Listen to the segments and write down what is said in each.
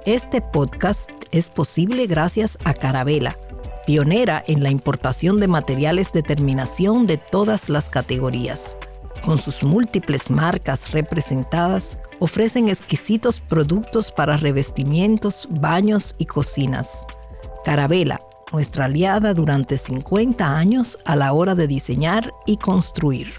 Este podcast es posible gracias a Carabela, pionera en la importación de materiales de terminación de todas las categorías. Con sus múltiples marcas representadas, ofrecen exquisitos productos para revestimientos, baños y cocinas. Carabela, nuestra aliada durante 50 años a la hora de diseñar y construir.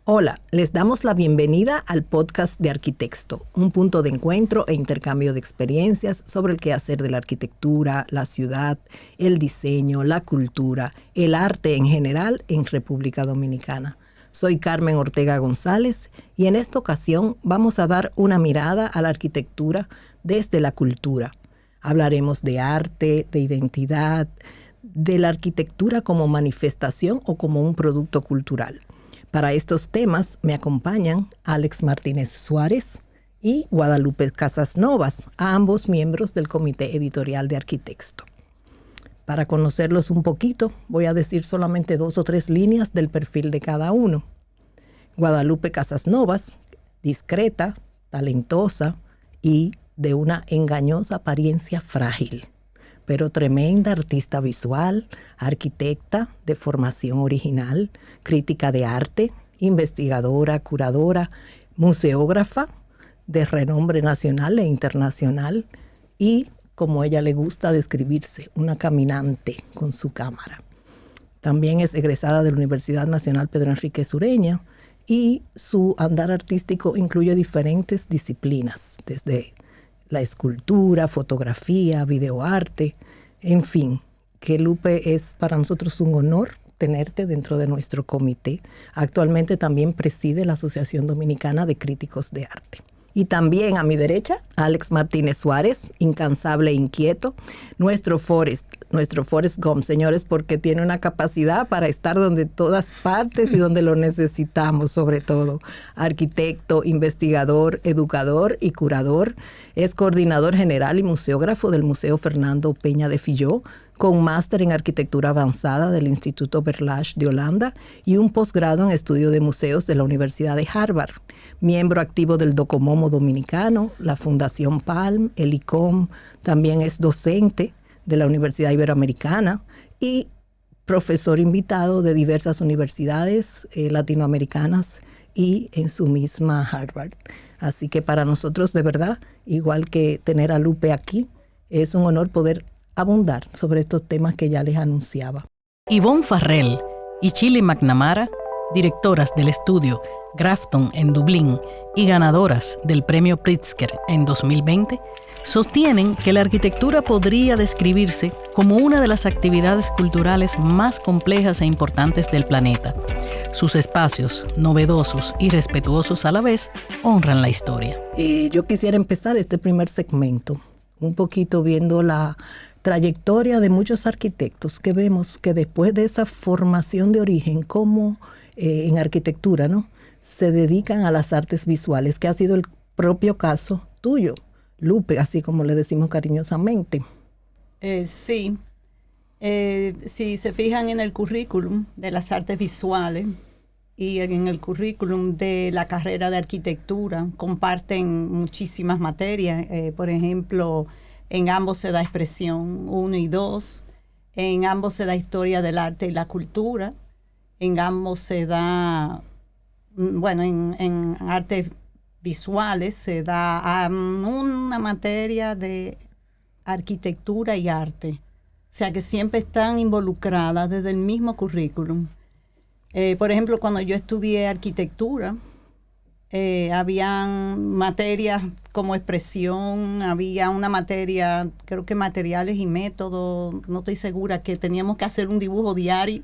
Hola, les damos la bienvenida al podcast de Arquitexto, un punto de encuentro e intercambio de experiencias sobre el quehacer de la arquitectura, la ciudad, el diseño, la cultura, el arte en general en República Dominicana. Soy Carmen Ortega González y en esta ocasión vamos a dar una mirada a la arquitectura desde la cultura. Hablaremos de arte, de identidad, de la arquitectura como manifestación o como un producto cultural. Para estos temas me acompañan Alex Martínez Suárez y Guadalupe Casas Novas, ambos miembros del Comité Editorial de Arquitexto. Para conocerlos un poquito, voy a decir solamente 2 o 3 líneas del perfil de cada uno. Guadalupe Casas Novas, discreta, talentosa y de una engañosa apariencia frágil, pero tremenda artista visual, arquitecta de formación original, crítica de arte, investigadora, curadora, museógrafa de renombre nacional e internacional y, como ella le gusta describirse, una caminante con su cámara. También es egresada de la Universidad Nacional Pedro Enríquez Ureña y su andar artístico incluye diferentes disciplinas, desde la escultura, fotografía, videoarte, en fin, que Lupe, es para nosotros un honor tenerte dentro de nuestro comité. Actualmente también preside la Asociación Dominicana de Críticos de Arte. Y también a mi derecha, Alex Martínez Suárez, incansable e inquieto, nuestro Forrest Gump, señores, porque tiene una capacidad para estar donde todas partes y donde lo necesitamos, sobre todo. Arquitecto, investigador, educador y curador. Es coordinador general y museógrafo del Museo Fernando Peña de Filló, con máster en arquitectura avanzada del Instituto Berlage de Holanda y un posgrado en estudio de museos de la Universidad de Harvard. Miembro activo del Docomomo Dominicano, la Fundación Palm, el ICOM, también es docente de la Universidad Iberoamericana y profesor invitado de diversas universidades latinoamericanas y en su misma Harvard. Así que para nosotros, de verdad, igual que tener a Lupe aquí, es un honor poder abundar sobre estos temas que ya les anunciaba. Yvonne Farrell y Chile McNamara, directoras del estudio Grafton en Dublín y ganadoras del Premio Pritzker en 2020, sostienen que la arquitectura podría describirse como una de las actividades culturales más complejas e importantes del planeta. Sus espacios, novedosos y respetuosos a la vez, honran la historia. Yo quisiera empezar este primer segmento un poquito viendo la trayectoria de muchos arquitectos que vemos que después de esa formación de origen, como en arquitectura, ¿no?, se dedican a las artes visuales, que ha sido el propio caso tuyo, Lupe, así como le decimos cariñosamente. Sí. Si se fijan en el currículum de las artes visuales y en el currículum de la carrera de arquitectura, comparten muchísimas materias. Por ejemplo, en ambos se da expresión 1 y 2, en ambos se da historia del arte y la cultura, en ambos se da, bueno, en artes visuales se da una materia de arquitectura y arte. O sea que siempre están involucradas desde el mismo currículum. Por ejemplo, cuando yo estudié arquitectura, habían materias como expresión, había una materia, creo que materiales y métodos, no estoy segura, que teníamos que hacer un dibujo diario.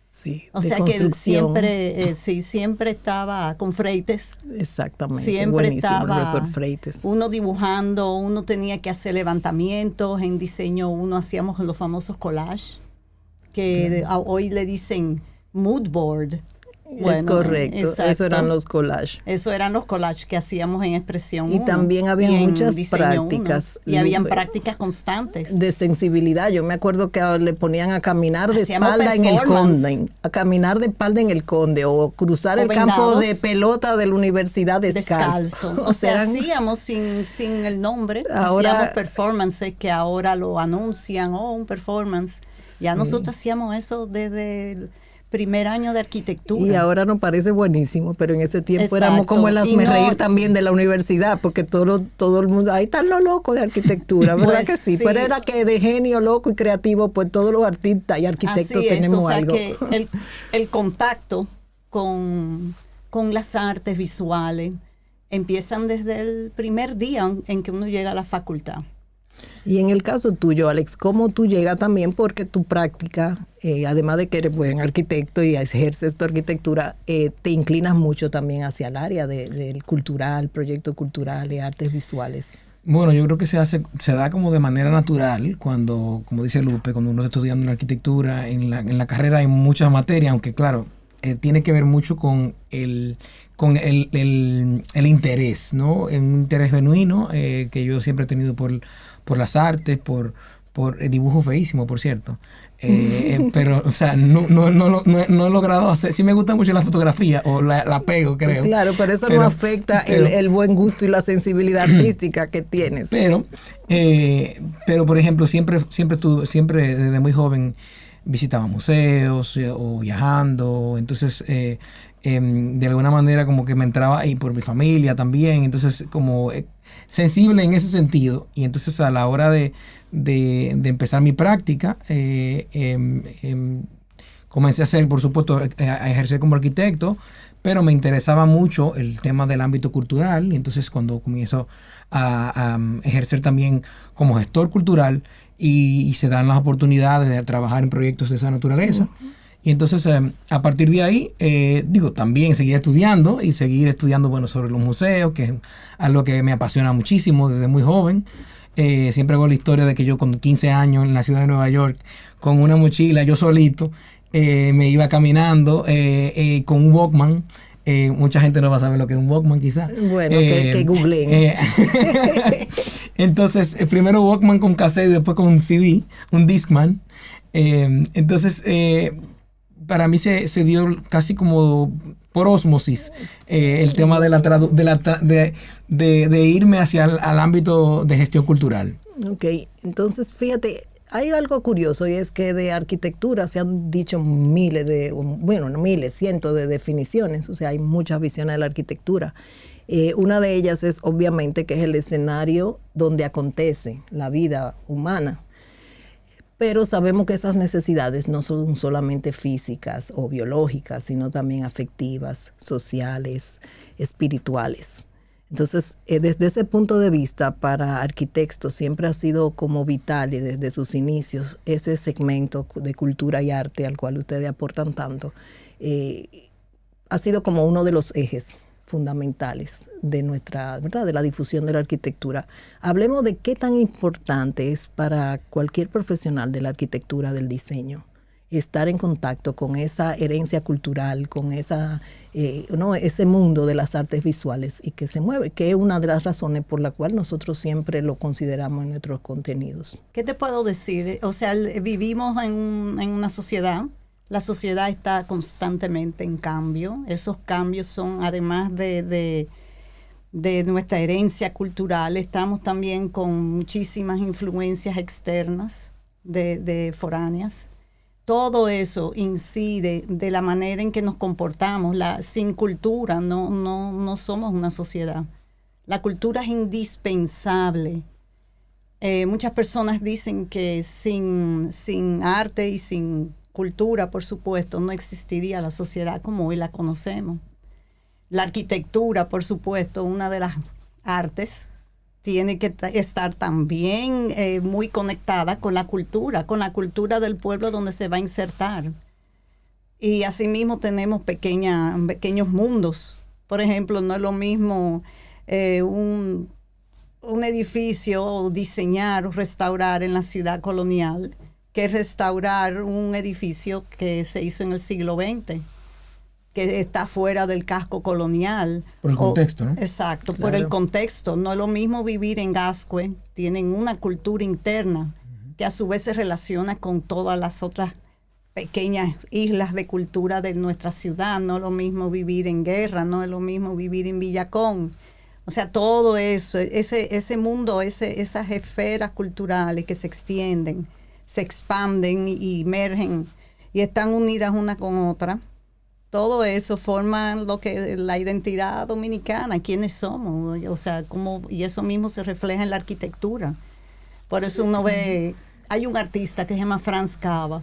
Sí, o sea que siempre estaba con Freites. Exactamente. Siempre estaba el profesor Freites. Uno dibujando, uno tenía que hacer levantamientos, en diseño uno hacíamos los famosos collages, que hoy le dicen mood board. Es correcto, exacto. eso eran los collages. Eso eran los collages que hacíamos en Expresión 1. Y también había muchas prácticas. Y habían prácticas constantes. De sensibilidad. Yo me acuerdo que le ponían a caminar de Hacíamos espalda en el Conde. A caminar de espalda en el Conde. O cruzar el campo de pelota de la universidad descalzo. O sea, hacíamos sin el nombre. Hacíamos performances que ahora lo anuncian. Un performance. Sí. Ya nosotros hacíamos eso desde el primer año de arquitectura. Y ahora nos parece buenísimo, pero en ese tiempo éramos como el hazmerreír también de la universidad, porque todo el mundo, ahí están los locos de arquitectura, ¿verdad que sí? Pero era que de genio loco y creativo, pues todos los artistas y arquitectos tenemos algo. O sea que el contacto con las artes visuales empiezan desde el primer día en que uno llega a la facultad. Y en el caso tuyo, Alex, ¿cómo tú llegas también? Porque tu práctica, además de que eres buen arquitecto y ejerces tu arquitectura, te inclinas mucho también hacia el área del cultural, proyecto cultural y artes visuales. Bueno, yo creo que se da como de manera natural cuando, como dice Lupe, cuando uno está estudiando en arquitectura, en la carrera hay muchas materias, aunque claro, tiene que ver mucho con el interés, ¿no? Un interés genuino que yo siempre he tenido por las artes, por dibujo feísimo, por cierto. Pero, o sea, no he logrado hacer. Sí me gusta mucho la fotografía, o la pego, creo. Claro, pero eso no afecta el buen gusto y la sensibilidad artística que tienes. Pero por ejemplo, siempre desde muy joven visitaba museos o viajando. Entonces, de alguna manera como que me entraba, y por mi familia también. Entonces, como sensible en ese sentido. Y entonces a la hora de empezar mi práctica, comencé a hacer, por supuesto, a ejercer como arquitecto, pero me interesaba mucho el tema del ámbito cultural. Y entonces cuando comienzo a ejercer también como gestor cultural y se dan las oportunidades de trabajar en proyectos de esa naturaleza. Uh-huh. Y entonces, a partir de ahí, también seguir estudiando sobre los museos, que es algo que me apasiona muchísimo desde muy joven. Siempre hago la historia de que yo con 15 años en la ciudad de Nueva York, con una mochila, yo solito, me iba caminando con un Walkman. Mucha gente no va a saber lo que es un Walkman, quizás. Bueno, que googleen. Entonces, primero Walkman con cassette y después con un CD, un Discman. Entonces, para mí se dio casi como por ósmosis el tema de irme hacia el ámbito de gestión cultural. Ok, entonces fíjate, hay algo curioso, y es que de arquitectura se han dicho cientos de definiciones. O sea, hay muchas visiones de la arquitectura. Una de ellas es obviamente que es el escenario donde acontece la vida humana. Pero sabemos que esas necesidades no son solamente físicas o biológicas, sino también afectivas, sociales, espirituales. Entonces, desde ese punto de vista, para arquitectos siempre ha sido como vital, y desde sus inicios, ese segmento de cultura y arte al cual ustedes aportan tanto, ha sido como uno de los ejes fundamentales de nuestra, ¿verdad?, de la difusión de la arquitectura. Hablemos de qué tan importante es para cualquier profesional de la arquitectura, del diseño, estar en contacto con esa herencia cultural, con ese mundo de las artes visuales y que se mueve, que es una de las razones por la cual nosotros siempre lo consideramos en nuestros contenidos. ¿Qué te puedo decir? O sea, vivimos en una sociedad. La sociedad está constantemente en cambio. Esos cambios son, además de nuestra herencia cultural, estamos también con muchísimas influencias externas de foráneas. Todo eso incide de la manera en que nos comportamos. Sin cultura no somos una sociedad. La cultura es indispensable. Muchas personas dicen que sin arte y sin cultura, por supuesto, no existiría la sociedad como hoy la conocemos. La arquitectura, por supuesto, una de las artes, tiene que estar también muy conectada con la cultura del pueblo donde se va a insertar. Y asimismo tenemos pequeños mundos. Por ejemplo, no es lo mismo un edificio, o diseñar o restaurar en la ciudad colonial, que restaurar un edificio que se hizo en el siglo XX, que está fuera del casco colonial. Por el contexto, ¿no? Exacto, Claro. por el contexto. No es lo mismo vivir en Gascue, tienen una cultura interna que a su vez se relaciona con todas las otras pequeñas islas de cultura de nuestra ciudad. No es lo mismo vivir en Guerra, no es lo mismo vivir en Villacón. O sea, todo eso, ese mundo, esas esferas culturales que se extienden, se expanden y emergen y están unidas una con otra. Todo eso forma lo que la identidad dominicana, quiénes somos, o sea, y eso mismo se refleja en la arquitectura. Por eso uno ve, hay un artista que se llama Franz Cava,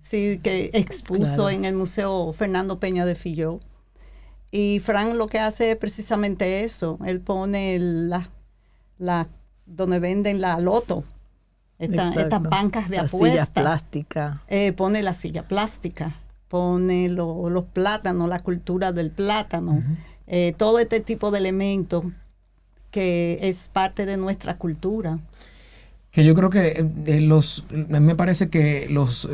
sí, que expuso Claro. en el Museo Fernando Peña de Filló. Y Fran lo que hace es precisamente eso. Él pone donde venden la loto, estas Exacto. bancas de Las sillas apuestas. plásticas. Pone la silla plástica, pone los plátanos, la cultura del plátano, todo este tipo de elementos que es parte de nuestra cultura. Que yo creo que a mí me parece que los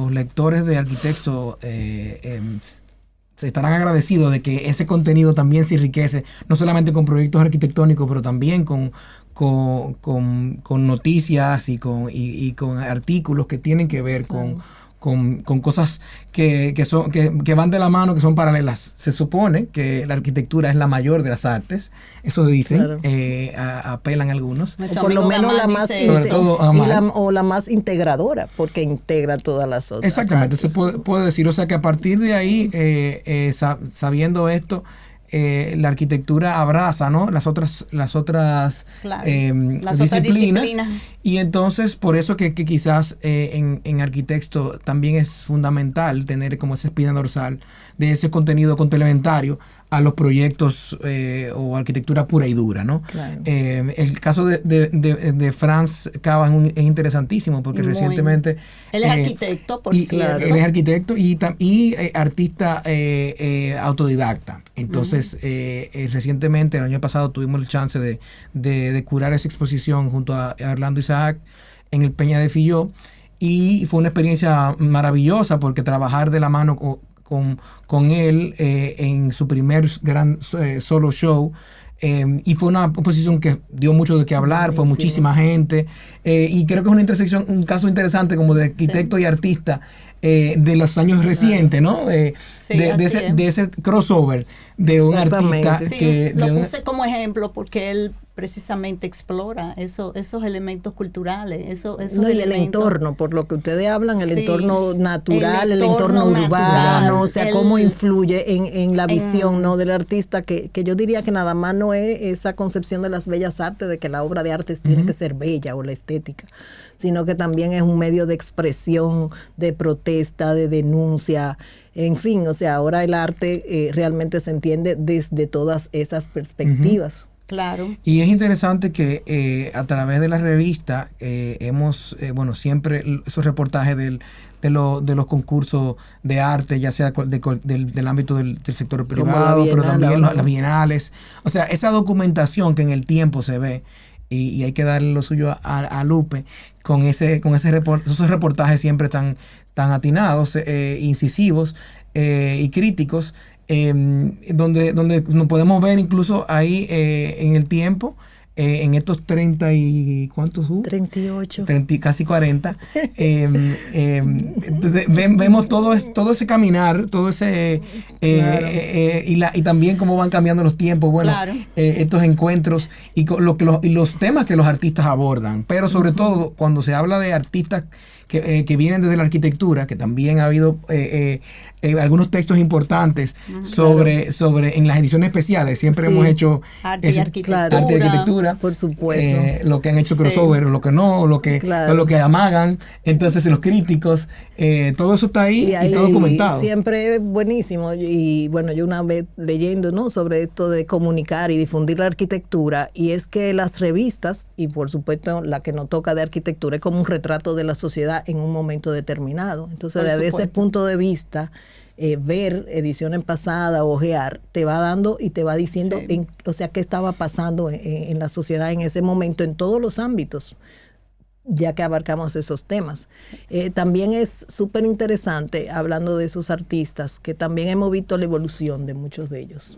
lectores de Arquitecto se estarán agradecidos de que ese contenido también se enriquece, no solamente con proyectos arquitectónicos, pero también con noticias y con artículos que tienen que ver con cosas que van de la mano, que son paralelas. Se supone que la arquitectura es la mayor de las artes, eso dicen, Claro. apelan algunos. O Nuestro por lo amigo menos la Gamal más, dice Sobre eso. todo Gamal. o la más integradora, porque integra todas las otras. Exactamente, artes. se puede decir. O sea que a partir de ahí, sabiendo esto, la arquitectura abraza, ¿no?, las otras Claro, disciplinas. las otras disciplinas. Y entonces, por eso que quizás en Arquitecto también es fundamental tener como esa espina dorsal de ese contenido complementario a los proyectos o arquitectura pura y dura, ¿no? Claro. El caso de Franz Cava es interesantísimo porque Muy. recientemente... Él es arquitecto, por cierto. Él es arquitecto y artista autodidacta. Entonces, recientemente, el año pasado, tuvimos el chance de curar esa exposición junto a Orlando Isaac en el Peña de Filló. Y fue una experiencia maravillosa porque trabajar de la mano con él en su primer gran solo show. Y fue una exposición que dio mucho de qué hablar, fue muchísima gente, y creo que es una intersección, un caso interesante como de arquitecto y artista de los años recientes, ¿no? Sí, así es. De ese crossover de un Exactamente. artista Sí, que... lo puse como ejemplo porque él precisamente explora esos elementos culturales, esos No, y el elementos. entorno, por lo que ustedes hablan, el Sí, entorno natural, el el entorno entorno urbano, natural, o sea, cómo influye en la visión, ¿no?, del artista, que yo diría que nada más no es esa concepción de las bellas artes, de que la obra de arte tiene que ser bella o la estética, sino que también es un medio de expresión, de protesta, de denuncia, en fin, o sea, ahora el arte realmente se entiende desde todas esas perspectivas. Claro. Y es interesante que a través de la revista hemos, siempre esos reportajes de los concursos de arte, ya sea del ámbito del sector Como privado, la pero Bienal también ahora, las ¿no? bienales. O sea, esa documentación que en el tiempo se ve, y hay que darle lo suyo a Lupe, con esos reportajes siempre tan atinados, incisivos y críticos, donde nos podemos ver incluso ahí en el tiempo, en estos 30 y... ¿cuántos hubo? 38. Casi 40. Entonces, vemos todo ese caminar, todo ese... Claro. y también cómo van cambiando los tiempos, bueno, Claro. estos encuentros y los temas que los artistas abordan. Pero sobre todo, cuando se habla de artistas que vienen desde la arquitectura, que también ha habido algunos textos importantes sobre en las ediciones especiales. Siempre Sí. hemos hecho Arte y arquitectura. arte y arquitectura, Por supuesto. lo que han hecho Sí. crossover, lo que no, lo que amagan. Entonces los críticos, todo eso está ahí y ahí está documentado. siempre es buenísimo. Y bueno, yo una vez leyendo, ¿no?, sobre esto de comunicar y difundir la arquitectura, y es que las revistas, y por supuesto la que nos toca de arquitectura, es como un retrato de la sociedad en un momento determinado. Entonces, Por desde ese supuesto. punto de vista, ver ediciones pasadas, ojear, te va dando y te va diciendo, Sí. o sea, qué estaba pasando en la sociedad en ese momento, en todos los ámbitos. ya que abarcamos esos temas. También es súper interesante, hablando de esos artistas, que también hemos visto la evolución de muchos de ellos.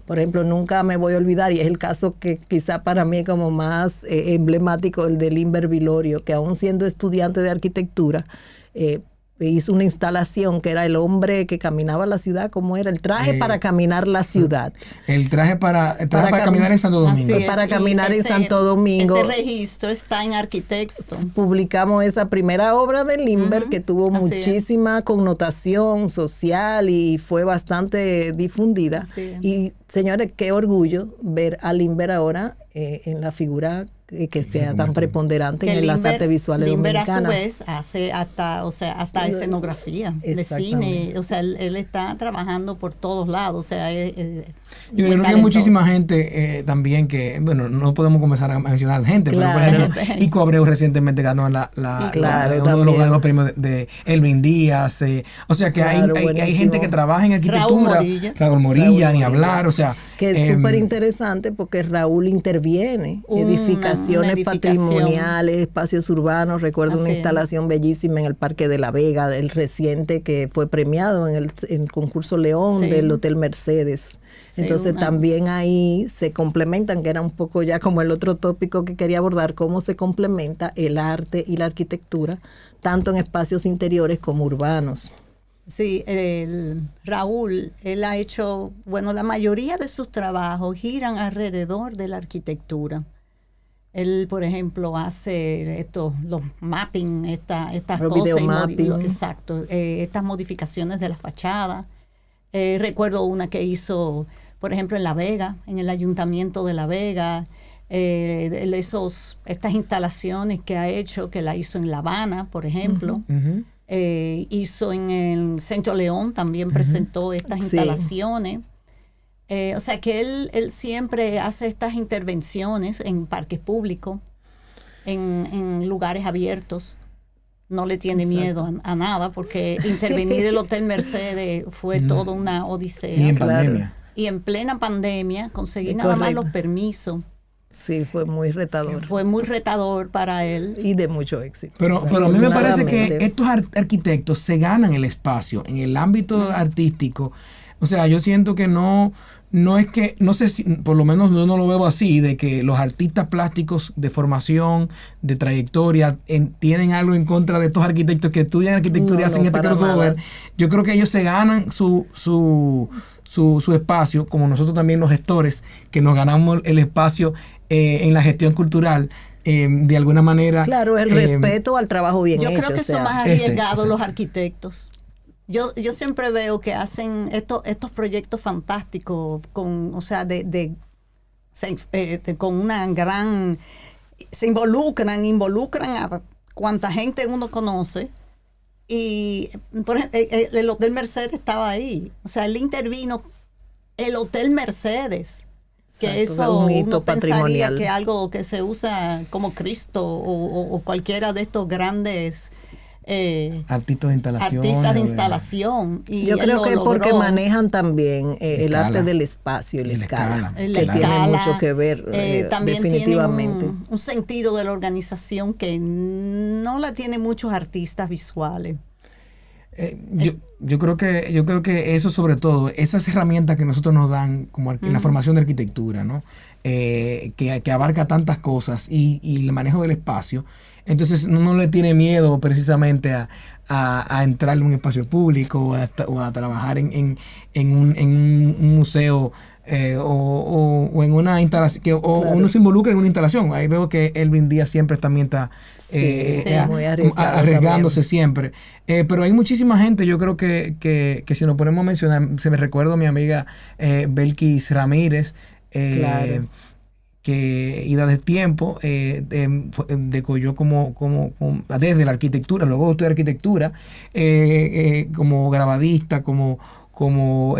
Por ejemplo, nunca me voy a olvidar, y es el caso que quizá para mí es como más emblemático, el de Limber Vilorio, que aún siendo estudiante de arquitectura, hizo una instalación que era el hombre que caminaba la ciudad, ¿cómo era? El traje para caminar la ciudad. El traje para caminar en Santo Domingo. Así es, para caminar en Santo Domingo. Ese registro está en Arquitecto. Publicamos esa primera obra de Limber, que tuvo muchísima connotación social y fue bastante difundida. Y señores, qué orgullo ver a Limber ahora en la figura que sea tan preponderante en las artes visuales dominicanas. Limber a su vez hace hasta escenografía de cine, o sea, él está trabajando por todos lados, o sea, yo creo que hay muchísima gente también que, bueno, no podemos comenzar a mencionar gente, claro. Pero por ejemplo, Ico Abreu recientemente ganó uno de los premios de Elvin Díaz, o sea que hay gente que trabaja en arquitectura, Raúl Morilla, ni hablar, o sea, que es súper interesante porque Raúl interviene, edificaciones patrimoniales, espacios urbanos. Recuerdo una instalación bellísima en el Parque de la Vega, el reciente que fue premiado en el concurso León del Hotel Mercedes. Entonces también ahí se complementan, que era un poco ya como el otro tópico que quería abordar, cómo se complementa el arte y la arquitectura, tanto en espacios interiores como urbanos. Sí, Raúl, él ha hecho, bueno, la mayoría de sus trabajos giran alrededor de la arquitectura. Él, por ejemplo, hace los mapping, estas cosas. Exacto, estas modificaciones de la fachada. Recuerdo una que hizo, por ejemplo, en La Vega, en el Ayuntamiento de La Vega. Estas instalaciones que ha hecho, que la hizo en La Habana, por ejemplo. Hizo en el Centro León, también presentó estas instalaciones. O sea que él siempre hace estas intervenciones en parques públicos, en lugares abiertos. No le tiene miedo a nada, porque intervenir el Hotel Mercedes fue toda una odisea. Y en pandemia. Y en plena pandemia conseguir nada más los permisos. Sí, fue muy retador. Fue muy retador para él. Y de mucho éxito. Pero a mí me parece que estos arquitectos se ganan el espacio en el ámbito artístico. O sea, yo siento que no es que, no sé si, por lo menos yo no lo veo así, de que los artistas plásticos de formación, de trayectoria, tienen algo en contra de estos arquitectos que estudian arquitectura y hacen este crossover. Yo creo que ellos se ganan su espacio, como nosotros también los gestores, que nos ganamos el espacio en la gestión cultural, de alguna manera. Claro, el respeto al trabajo bien hecho. Yo creo que son más arriesgados los arquitectos. Yo siempre veo que hacen estos proyectos fantásticos con una gran... Se involucran a cuanta gente uno conoce. Y por ejemplo, el Hotel Mercedes estaba ahí. O sea, él intervino el Hotel Mercedes. Que eso un hito uno pensaría patrimonial. que algo que se usa como Cristo o cualquiera de estos grandes artistas de instalación. Y yo creo que logró. Porque manejan también el arte del espacio y la escala. Tiene mucho que ver también definitivamente. Tiene un sentido de la organización que no la tienen muchos artistas visuales. Yo creo que eso, sobre todo, esas herramientas que nosotros nos dan como en la formación de arquitectura, ¿no? Que abarca tantas cosas y el manejo del espacio. Entonces no le tiene miedo precisamente a entrar en un espacio público o a trabajar en un museo o en una instalación, uno se involucra en una instalación. Ahí veo que Elvin Díaz siempre también está muy arriesgándose siempre. Pero hay muchísima gente, yo creo que si nos ponemos a mencionar, se me recuerda a mi amiga Belkis Ramírez, que Ida de Tiempo decolló como desde la arquitectura, luego estudió arquitectura, como grabadista, como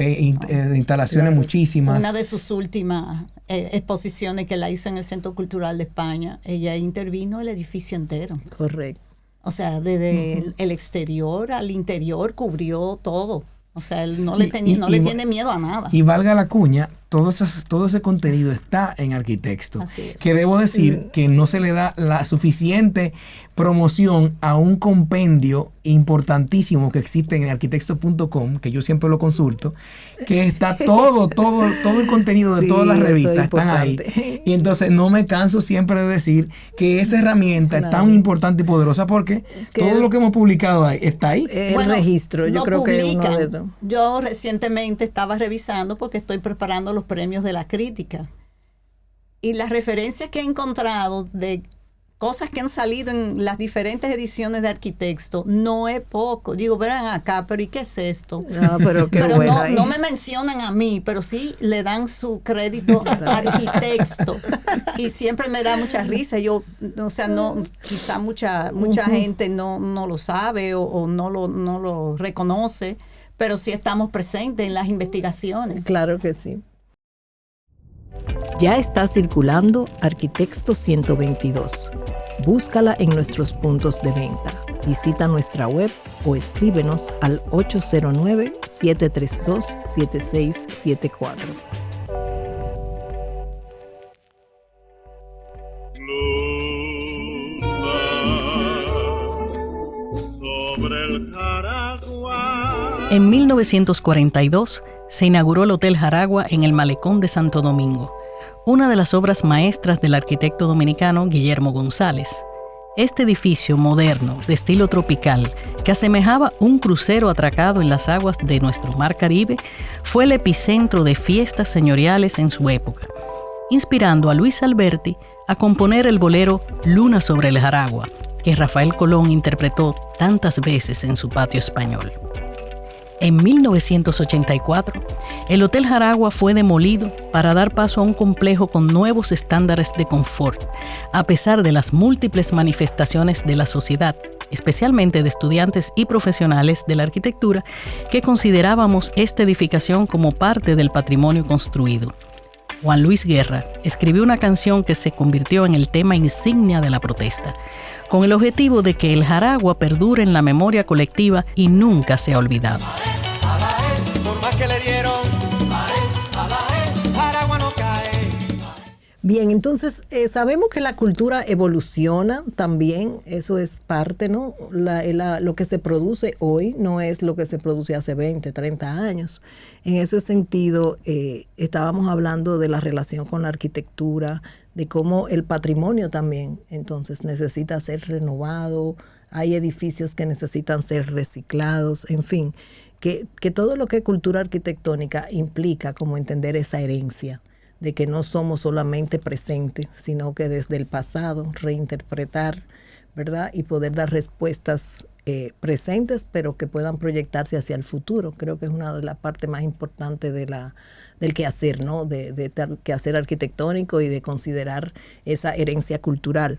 instalaciones muchísimas. Una de sus últimas exposiciones que la hizo en el Centro Cultural de España, ella intervino el edificio entero. Correcto. O sea, desde el exterior al interior cubrió todo. O sea, él no le tiene miedo a nada. Y valga la cuña, todo ese contenido está en Arquitexto. Así es. Que debo decir que no se le da la suficiente promoción a un compendio importantísimo que existe en arquitexto.com, que yo siempre lo consulto, que está todo el contenido de todas las revistas están ahí. Y entonces no me canso siempre de decir que esa herramienta es tan importante y poderosa porque todo lo que hemos publicado ahí está ahí. El registro, yo creo que es uno de los... Yo recientemente estaba revisando porque estoy preparando los premios de la crítica. Y las referencias que he encontrado de cosas que han salido en las diferentes ediciones de Arquitexto, no es poco. Digo, verán acá, pero ¿y qué es esto? Pero no me mencionan a mí, pero sí le dan su crédito a Arquitexto. Y siempre me da mucha risa. Yo, o sea, no, quizá mucha gente no lo sabe o no lo reconoce, pero sí estamos presentes en las investigaciones. Claro que sí. Ya está circulando Arquitexto 122. Búscala en nuestros puntos de venta. Visita nuestra web o escríbenos al 809-732-7674. Sobre el Jaragua. En 1942 se inauguró el Hotel Jaragua en el Malecón de Santo Domingo, una de las obras maestras del arquitecto dominicano Guillermo González. Este edificio moderno, de estilo tropical, que asemejaba un crucero atracado en las aguas de nuestro mar Caribe, fue el epicentro de fiestas señoriales en su época, inspirando a Luis Alberti a componer el bolero Luna sobre el Jaragua, que Rafael Colón interpretó tantas veces en su patio español. En 1984, el Hotel Jaragua fue demolido para dar paso a un complejo con nuevos estándares de confort, a pesar de las múltiples manifestaciones de la sociedad, especialmente de estudiantes y profesionales de la arquitectura, que considerábamos esta edificación como parte del patrimonio construido. Juan Luis Guerra escribió una canción que se convirtió en el tema insignia de la protesta, con el objetivo de que el Jaragua perdure en la memoria colectiva y nunca sea olvidado. Bien, entonces sabemos que la cultura evoluciona también, eso es parte, ¿no? Lo que se produce hoy no es lo que se produce hace 20, 30 años. En ese sentido, estábamos hablando de la relación con la arquitectura, de cómo el patrimonio también entonces necesita ser renovado, hay edificios que necesitan ser reciclados, en fin, que todo lo que es cultura arquitectónica implica como entender esa herencia, de que no somos solamente presentes, sino que desde el pasado reinterpretar, ¿verdad? Y poder dar respuestas presentes, pero que puedan proyectarse hacia el futuro. Creo que es una de las partes más importantes del quehacer, ¿no? De quehacer arquitectónico y de considerar esa herencia cultural.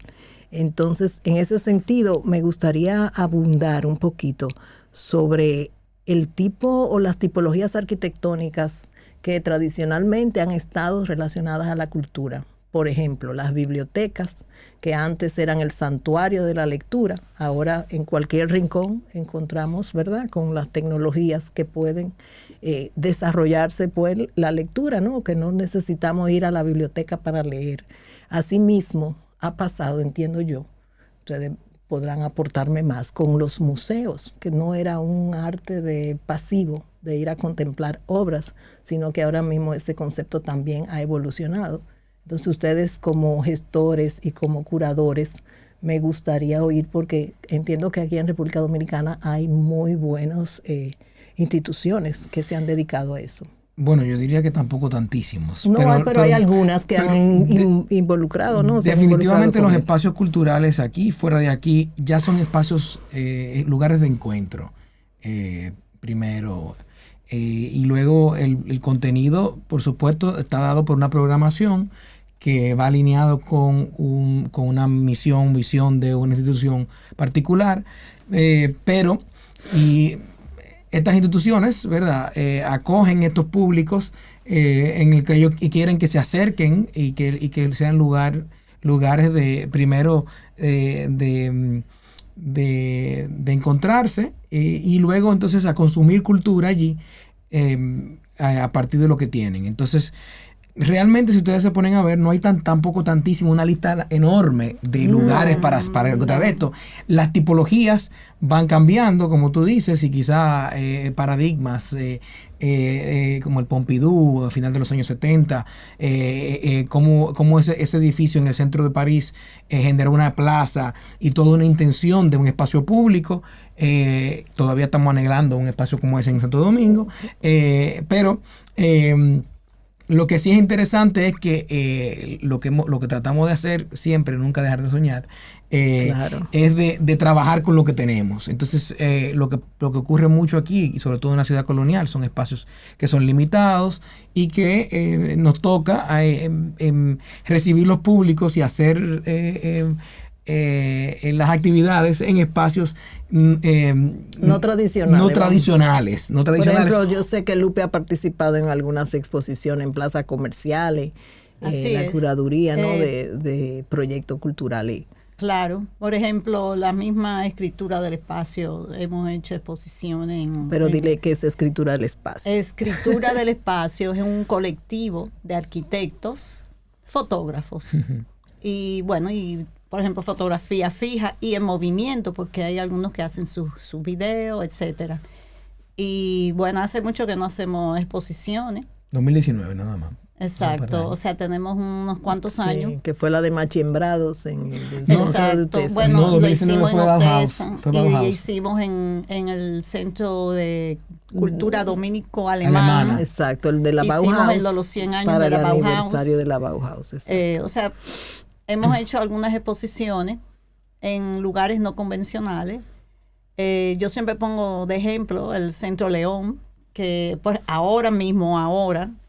Entonces, en ese sentido, me gustaría abundar un poquito sobre el tipo o las tipologías arquitectónicas que tradicionalmente han estado relacionadas a la cultura. Por ejemplo, las bibliotecas, que antes eran el santuario de la lectura, ahora en cualquier rincón encontramos, ¿verdad?, con las tecnologías que pueden desarrollarse por la lectura, ¿no?, que no necesitamos ir a la biblioteca para leer. Asimismo, ha pasado, entiendo yo, ustedes podrán aportarme más, con los museos, que no era un arte de pasivo, de ir a contemplar obras, sino que ahora mismo ese concepto también ha evolucionado. Entonces ustedes como gestores y como curadores, me gustaría oír, porque entiendo que aquí en República Dominicana hay muy buenas instituciones que se han dedicado a eso. Bueno, yo diría que tampoco tantísimos. No, pero hay algunas que han involucrado, ¿no? Definitivamente los espacios culturales aquí, fuera de aquí, ya son espacios, lugares de encuentro, primero. Y luego el contenido, por supuesto, está dado por una programación que va alineado con una misión, visión de una institución particular, pero estas instituciones, ¿verdad?, acogen estos públicos en el que ellos quieren que se acerquen y que sean lugares de primero de encontrarse y luego entonces a consumir cultura allí, a partir de lo que tienen. Entonces, realmente, si ustedes se ponen a ver, no hay tampoco tantísimo, una lista enorme de lugares para encontrar esto. Las tipologías van cambiando, como tú dices, y quizá paradigmas como el Pompidou a final de los años 70, como ese edificio en el centro de París generó una plaza y toda una intención de un espacio público. Todavía estamos anhelando un espacio como ese en Santo Domingo, pero lo que sí es interesante es que lo que tratamos de hacer siempre, nunca dejar de soñar, Claro. es de trabajar con lo que tenemos. Entonces, lo que ocurre mucho aquí, y sobre todo en la ciudad colonial, son espacios que son limitados y que nos toca recibir los públicos y hacer las actividades en espacios No tradicionales. no tradicionales. Por ejemplo, yo sé que Lupe ha participado en algunas exposiciones en plazas comerciales, Así la es. curaduría, ¿no? de proyectos culturales. Claro, por ejemplo, la misma escritura del espacio, hemos hecho exposiciones Pero dile que es escritura del espacio. Escritura del Espacio es un colectivo de arquitectos, fotógrafos. Y bueno, y por ejemplo, fotografía fija y en movimiento, porque hay algunos que hacen sus videos, etcétera. Y bueno, hace mucho que no hacemos exposiciones. 2019 nada más. Exacto, o sea, tenemos unos cuantos años. Sí, que fue la de Machembrados en el centro de Exacto, Utesa. bueno, No, lo 2019 hicimos en fue Bauhaus, Otesa fue Bauhaus. y hicimos en el Centro de Cultura Alemana. Dominico-Alemana. Exacto, el de la Hicimos Bauhaus. los 100 años para de la el Bauhaus. aniversario de la Bauhaus. Exacto. O sea, hemos hecho algunas exposiciones en lugares no convencionales. Yo siempre pongo de ejemplo el Centro León, que pues ahora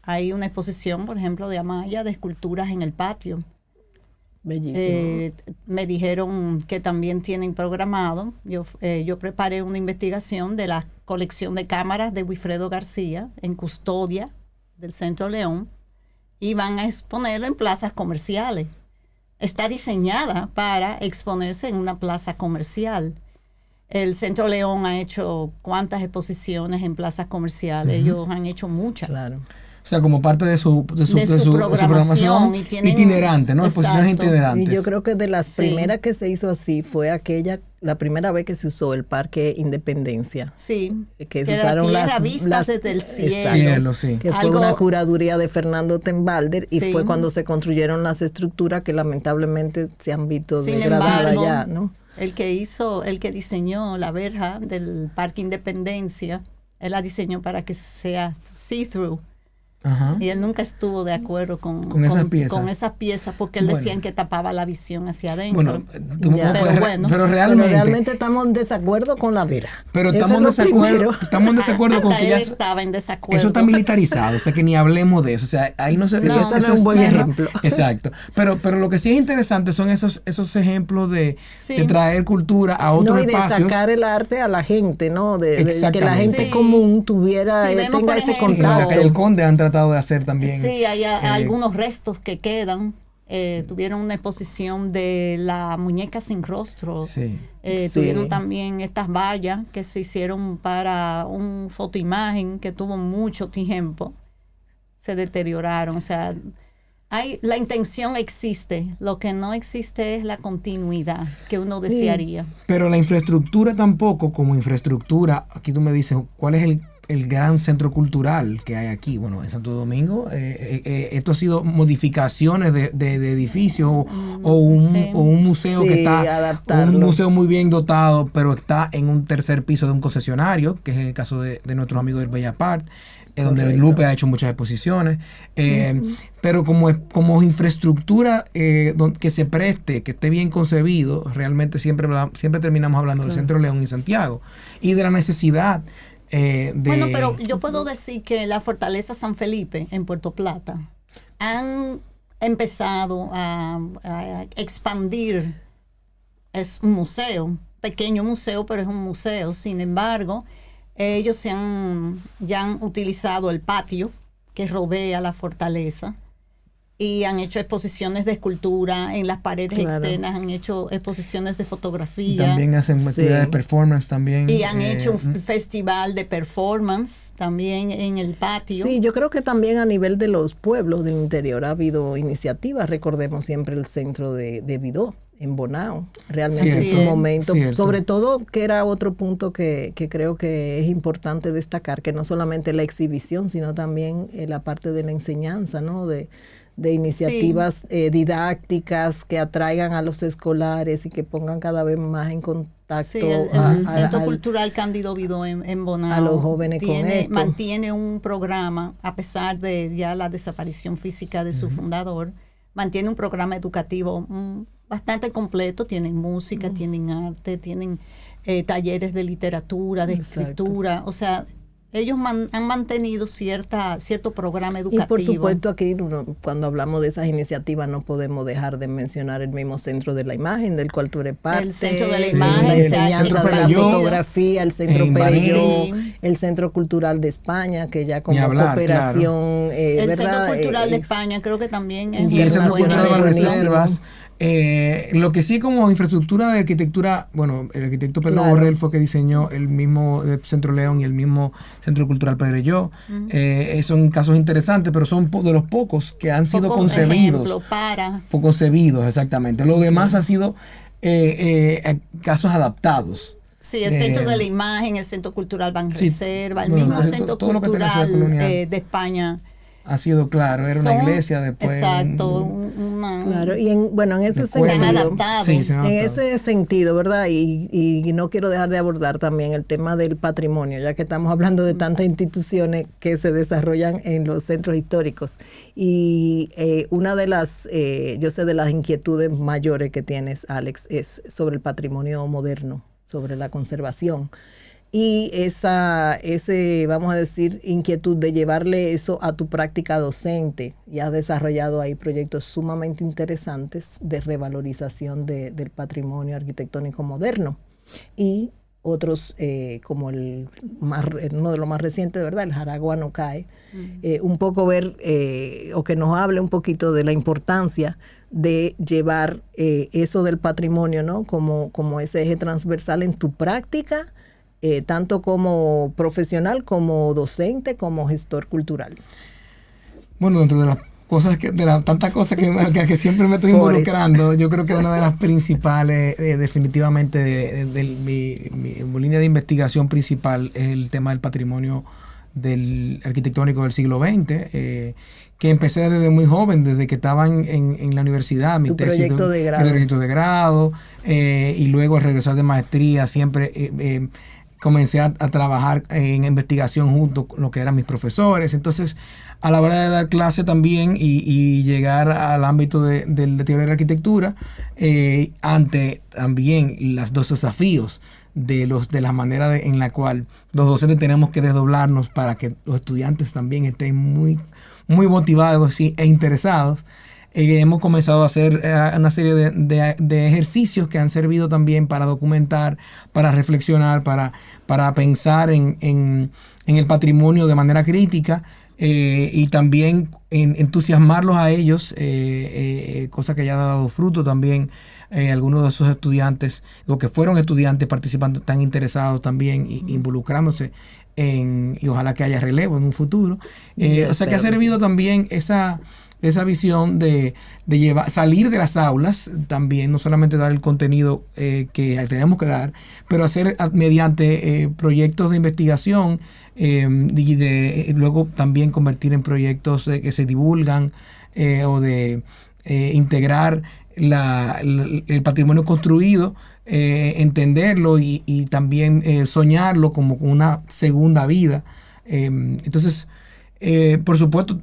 hay una exposición, por ejemplo, de Amaya de esculturas en el patio. Bellísimo. Me dijeron que también tienen programado. Yo preparé una investigación de la colección de cámaras de Wilfredo García en custodia del Centro León y van a exponerlo en plazas comerciales. Está diseñada para exponerse en una plaza comercial. El Centro León ha hecho cuántas exposiciones en plazas comerciales. Ellos han hecho muchas. Claro. O sea, como parte de su programación y tienen, itinerante, ¿no? Exposiciones exacto. itinerantes. Y yo creo que de las Sí. primeras que se hizo así fue la primera vez que se usó el Parque Independencia. Sí, Que se la usaron tierra vista desde el cielo. Exacto. Cielo, sí. Que fue Algo- una curaduría de Fernando Tembalder y Sí. fue cuando se construyeron las estructuras que lamentablemente se han visto Sin degradadas embargo, ya, ¿no? el que diseñó la verja del Parque Independencia, él la diseñó para que sea see-through. Ajá. Y él nunca estuvo de acuerdo Con esas piezas. con esas piezas porque él Bueno. decían que tapaba la visión hacia adentro. Bueno, tú Ya. puedes- Pero bueno. pero Pero realmente, realmente estamos en desacuerdo con la vera. pero Eso estamos en es lo desacuerdo, primero. estamos en desacuerdo con Hasta que él ya estaba en desacuerdo. eso está militarizado, o sea que ni hablemos de eso, o sea, ahí no se Sí, eso no es un buen tierra. ejemplo. Exacto. Pero lo que sí es interesante son esos ejemplos de Sí. traer cultura a otros No, y de espacios. sacar el arte a la gente, ¿no? De que la Exactamente. gente Sí. común tuviera, Sí, vemos, tenga por ese ejemplo, En la calle del contacto. Conde han tratado de hacer también. Sí, hay algunos restos que quedan. Tuvieron una exposición de la muñeca sin rostro. Sí. Sí. Tuvieron también estas vallas que se hicieron para un fotoimagen que tuvo mucho tiempo. Se deterioraron. O sea, la intención existe. Lo que no existe es la continuidad que uno desearía. Pero la infraestructura tampoco, como infraestructura, aquí tú me dices, ¿cuál es el gran centro cultural que hay aquí? Bueno, en Santo Domingo, esto ha sido modificaciones de edificios o un museo Sí, que está, adaptarlo. un museo muy bien dotado, pero está en un tercer piso de un concesionario, que es el caso de nuestros amigos del Bella Part, donde Correcto. Lupe ha hecho muchas exposiciones, pero como infraestructura que se preste, que esté bien concebido, realmente siempre terminamos hablando del Centro León y Santiago, y de la necesidad Bueno, pero yo puedo decir que la Fortaleza San Felipe en Puerto Plata han empezado a expandir. Es un museo, pequeño museo, pero es un museo. Sin embargo, ellos ya han utilizado el patio que rodea la fortaleza y han hecho exposiciones de escultura en las paredes Claro. externas, han hecho exposiciones de Y fotografía. también hacen Sí. actividades de performance también. Y han hecho un festival de performance también en el patio. Sí, yo creo que también a nivel de los pueblos del interior ha habido iniciativas. Recordemos siempre el centro de Vidó en Bonao. Realmente Cierto, es un momento, cierto. sobre todo que era otro punto que creo que es importante destacar, que no solamente la exhibición, sino también la parte de la enseñanza, ¿no? De iniciativas didácticas que atraigan a los escolares y que pongan cada vez más en contacto Sí, el Centro Cultural Cándido Vidó en Bonao a los jóvenes con esto. mantiene un programa, a pesar de ya la desaparición física de su fundador, mantiene un programa educativo bastante completo. Tienen música, tienen arte, tienen talleres de literatura, de Exacto. escritura. O sea, ellos han mantenido cierto programa Y educativo. por supuesto aquí cuando hablamos de esas iniciativas no podemos dejar de mencionar el mismo Centro de la Imagen del cual tú eres parte. El Centro de la la Imagen se enseñanza ha de la expandido. fotografía, el Centro En Perelló, Baní. el Centro Cultural de España, que ya Ni como hablar, cooperación, el ¿verdad? Centro Cultural de Es- España creo que también es Y Y el Centro Internacional Cultural de buenísimo. Reservas. Lo que sí como infraestructura de arquitectura, bueno, el arquitecto Pedro Claro. Borrell fue que diseñó el mismo Centro León y el mismo Centro Cultural Perelló. Son casos interesantes, pero son de los pocos que han sido pocos concebidos. ejemplos para Concebidos, exactamente. Lo demás ha sido casos adaptados. sí, el Centro de la Imagen, el Centro Cultural Banreserva, el bueno, mismo entonces, Centro todo lo que tenga que ver Cultural colonial. de España. Ha sido claro, era una Son- iglesia después. Exacto, Claro, y en ese Después se han sentido, adaptado. Sí, se han en adaptado. ese sentido, ¿verdad? Y no quiero dejar de abordar también el tema del patrimonio, ya que estamos hablando de tantas instituciones que se desarrollan en los centros históricos. Y una de las, yo sé de las inquietudes mayores que tienes, Alex, es sobre el patrimonio moderno, sobre la conservación. Y vamos a decir, inquietud de llevarle eso a tu práctica docente. Y has desarrollado ahí proyectos sumamente interesantes de revalorización del patrimonio arquitectónico moderno. Y otros, como uno de los más recientes, ¿verdad? El Jaragua no cae. Un poco ver, o que nos hable un poquito de la importancia de llevar eso del patrimonio, ¿no? Como ese eje transversal en tu práctica, tanto como profesional, como docente, como gestor cultural. Bueno, dentro de las cosas tantas cosas que siempre me estoy involucrando, yo creo que una de las principales, definitivamente, de mi línea de investigación principal es el tema del patrimonio del arquitectónico del siglo XX, que empecé desde muy joven, desde que estaba en la universidad, mi Tu tesis proyecto de grado. mi proyecto de grado, y luego al regresar de maestría siempre comencé a trabajar en investigación junto con lo que eran mis profesores. Entonces, a la hora de dar clase también y llegar al ámbito de la teoría de la arquitectura, ante también los dos desafíos de la manera en la cual los docentes tenemos que desdoblarnos para que los estudiantes también estén muy, muy motivados e interesados. Hemos comenzado a hacer una serie de ejercicios que han servido también para documentar, para reflexionar, para pensar en el patrimonio de manera crítica, y también entusiasmarlos a ellos, cosa que ya ha dado fruto también. Algunos de esos estudiantes, o que fueron estudiantes participando, están interesados también involucrándose y ojalá que haya relevo en un futuro. O sea que ha servido también esa visión de salir de las aulas también, no solamente dar el contenido que tenemos que dar, pero hacer mediante proyectos de investigación y luego también convertir en proyectos que se divulgan o de integrar el patrimonio construido, entenderlo y también soñarlo como una segunda vida. Entonces, por supuesto,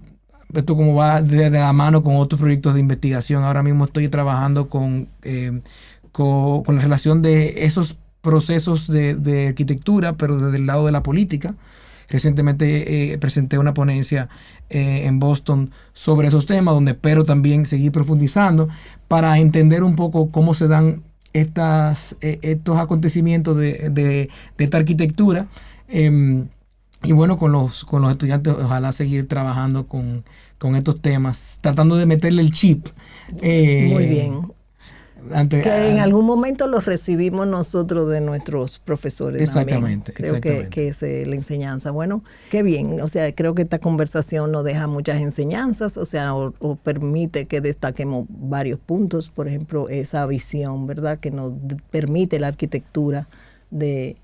esto como va de la mano con otros proyectos de investigación. Ahora mismo estoy trabajando con la relación de esos procesos de arquitectura, pero desde el lado de la política. Recientemente presenté una ponencia en Boston sobre esos temas, donde espero también seguir profundizando para entender un poco cómo se dan estos acontecimientos de esta arquitectura. Y bueno, con los estudiantes, ojalá seguir trabajando con con estos temas, tratando de meterle el chip. Muy bien. Que en algún momento los recibimos nosotros de nuestros profesores. Exactamente. Creo que es la enseñanza. Bueno, qué bien. O sea, creo que esta conversación nos deja muchas enseñanzas, o sea, o permite que destaquemos varios puntos. Por ejemplo, esa visión, ¿verdad?, que nos permite la arquitectura de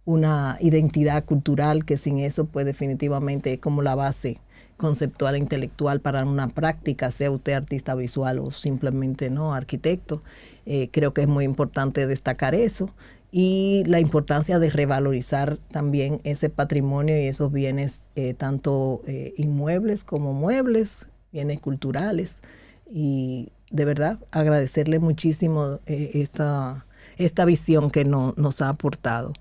una identidad cultural, que sin eso, pues definitivamente es como la base conceptual e intelectual para una práctica, sea usted artista visual o simplemente no arquitecto. Creo que es muy importante destacar eso y la importancia de revalorizar también ese patrimonio y esos bienes, tanto inmuebles como muebles, bienes culturales. Y de verdad agradecerle muchísimo esta visión que nos ha aportado.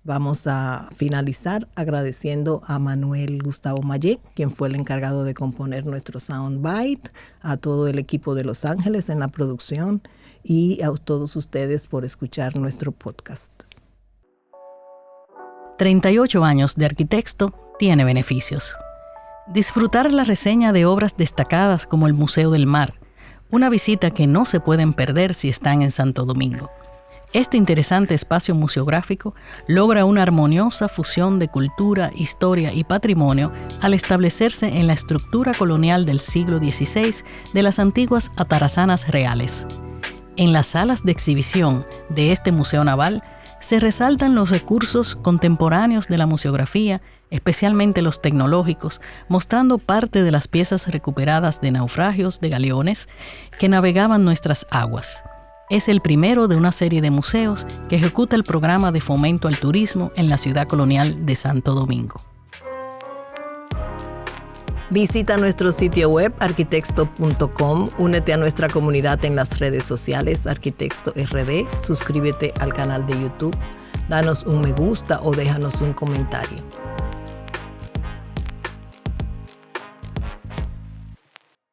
Vamos a finalizar agradeciendo a Manuel Gustavo Mayé, quien fue el encargado de componer nuestro soundbite, a todo el equipo de Los Ángeles en la producción y a todos ustedes por escuchar nuestro podcast. 38 años de Arquitecto tiene beneficios. Disfrutar la reseña de obras destacadas como el Museo del Mar, una visita que no se pueden perder si están en Santo Domingo. Este interesante espacio museográfico logra una armoniosa fusión de cultura, historia y patrimonio al establecerse en la estructura colonial del siglo XVI de las antiguas atarazanas reales. En las salas de exhibición de este museo naval se resaltan los recursos contemporáneos de la museografía, especialmente los tecnológicos, mostrando parte de las piezas recuperadas de naufragios de galeones que navegaban nuestras aguas. Es el primero de una serie de museos que ejecuta el programa de fomento al turismo en la ciudad colonial de Santo Domingo. Visita nuestro sitio web arquitecto.com, únete a nuestra comunidad en las redes sociales Arquitecto RD, suscríbete al canal de YouTube, danos un me gusta o déjanos un comentario.